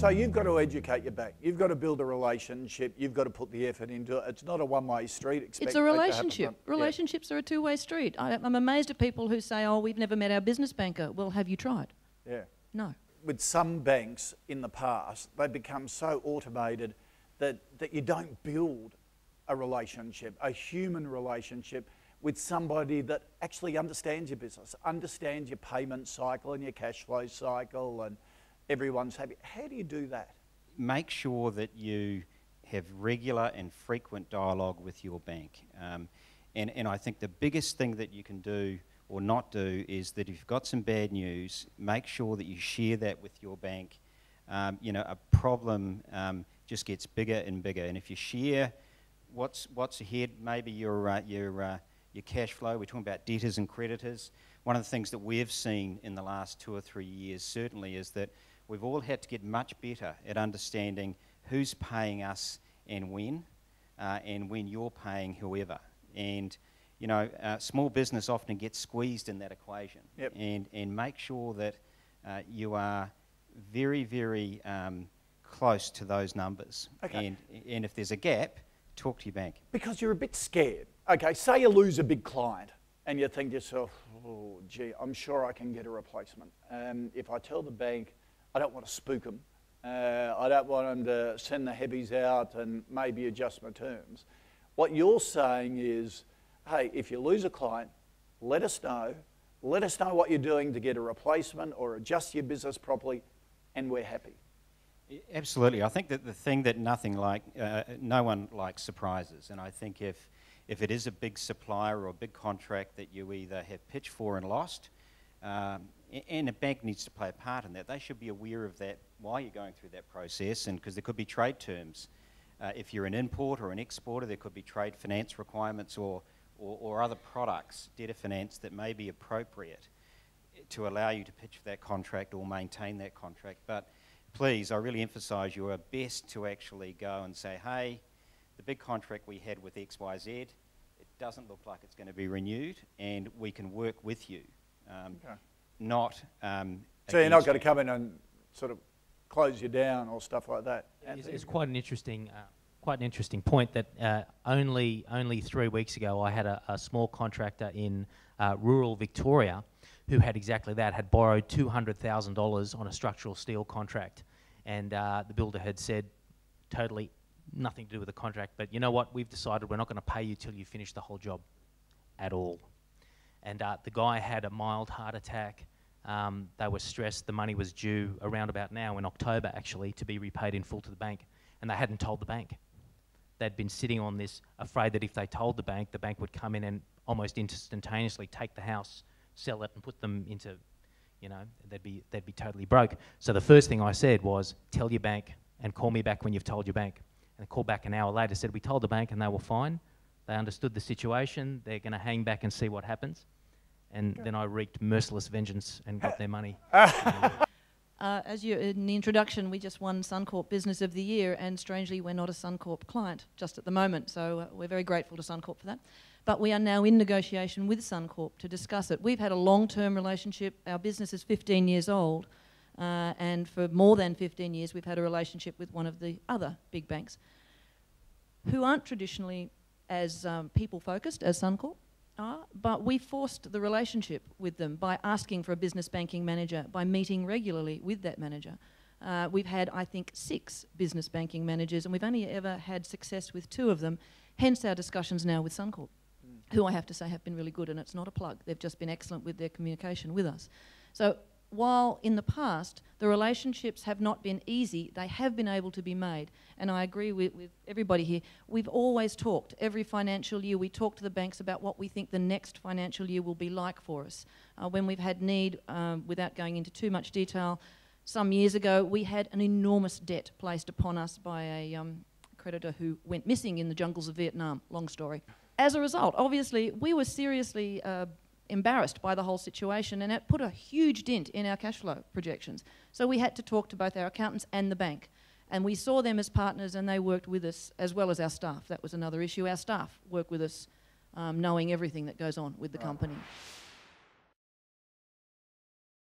So you've got to educate your bank. You've got to build a relationship. You've got to put the effort into it. It's not a one-way street. It's a relationship. Relationships are a two-way street. I'm amazed at people who say, oh, we've never met our business banker. Well, have you tried? Yeah. No. With some banks in the past, they become so automated that you don't build a relationship, a human relationship with somebody that actually understands your business, understands your payment cycle and your cash flow cycle, and everyone's happy. How do you do that? Make sure that you have regular and frequent dialogue with your bank. And I think the biggest thing that you can do or not do is that if you've got some bad news, make sure that you share that with your bank. You know, a problem just gets bigger and bigger, and if you share what's ahead, maybe your cash flow, we're talking about debtors and creditors. One of the things that we've seen in the last 2 or 3 years certainly is that we've all had to get much better at understanding who's paying us and when you're paying whoever. And you know, small business often gets squeezed in that equation. Yep. And make sure that you are very, very close to those numbers. Okay. And if there's a gap, talk to your bank. Because you're a bit scared. Okay, say you lose a big client and you think to yourself, oh, gee, I'm sure I can get a replacement. If I tell the bank, I don't want to spook them. I don't want them to send the heavies out and maybe adjust my terms. What you're saying is, hey, if you lose a client, let us know. Let us know what you're doing to get a replacement or adjust your business properly, and we're happy. Absolutely. I think that the thing that no one likes surprises, and I think if it is a big supplier or a big contract that you either have pitched for and lost, and a bank needs to play a part in that, they should be aware of that while you're going through that process, and because there could be trade terms. If you're an importer or an exporter, there could be trade finance requirements or other products, debtor finance, that may be appropriate to allow you to pitch for that contract or maintain that contract. But please, I really emphasise you are best to actually go and say, hey, the big contract we had with XYZ, it doesn't look like it's going to be renewed, and we can work with you. Okay. Not so you're not going to come in and sort of close you down or stuff like that. It's quite an interesting point that only 3 weeks ago I had a small contractor in rural Victoria who had exactly that, had borrowed $200,000 on a structural steel contract, and the builder had said totally nothing to do with the contract, but you know what, we've decided we're not going to pay you till you finish the whole job at all. And the guy had a mild heart attack. They were stressed. The money was due around about now in October, actually, to be repaid in full to the bank, and they hadn't told the bank. They'd been sitting on this, afraid that if they told the bank would come in and almost instantaneously take the house, sell it, and put them into, you know, they'd be totally broke. So the first thing I said was, tell your bank and call me back when you've told your bank. And I called back an hour later, said we told the bank and they were fine. They understood the situation. They're going to hang back and see what happens. And then I wreaked merciless vengeance and got their money. As you in the introduction, we just won Suncorp Business of the Year, and strangely, we're not a Suncorp client just at the moment, so we're very grateful to Suncorp for that. But we are now in negotiation with Suncorp to discuss it. We've had a long-term relationship. Our business is 15 years old, and for more than 15 years, we've had a relationship with one of the other big banks who aren't traditionally as people-focused as Suncorp. But we forced the relationship with them by asking for a business banking manager, by meeting regularly with that manager. We've had, I think, 6 business banking managers, and we've only ever had success with 2 of them, hence our discussions now with Suncorp, who I have to say have been really good, and it's not a plug. They've just been excellent with their communication with us. So while in the past the relationships have not been easy, they have been able to be made. And I agree with everybody here. We've always talked. Every financial year we talk to the banks about what we think the next financial year will be like for us. When we've had need, without going into too much detail, some years ago we had an enormous debt placed upon us by a creditor who went missing in the jungles of Vietnam. Long story. As a result, obviously, we were seriously embarrassed by the whole situation, and it put a huge dent in our cash flow projections. So we had to talk to both our accountants and the bank, and we saw them as partners, and they worked with us as well as our staff. That was another issue. Our staff work with us knowing everything that goes on with the company.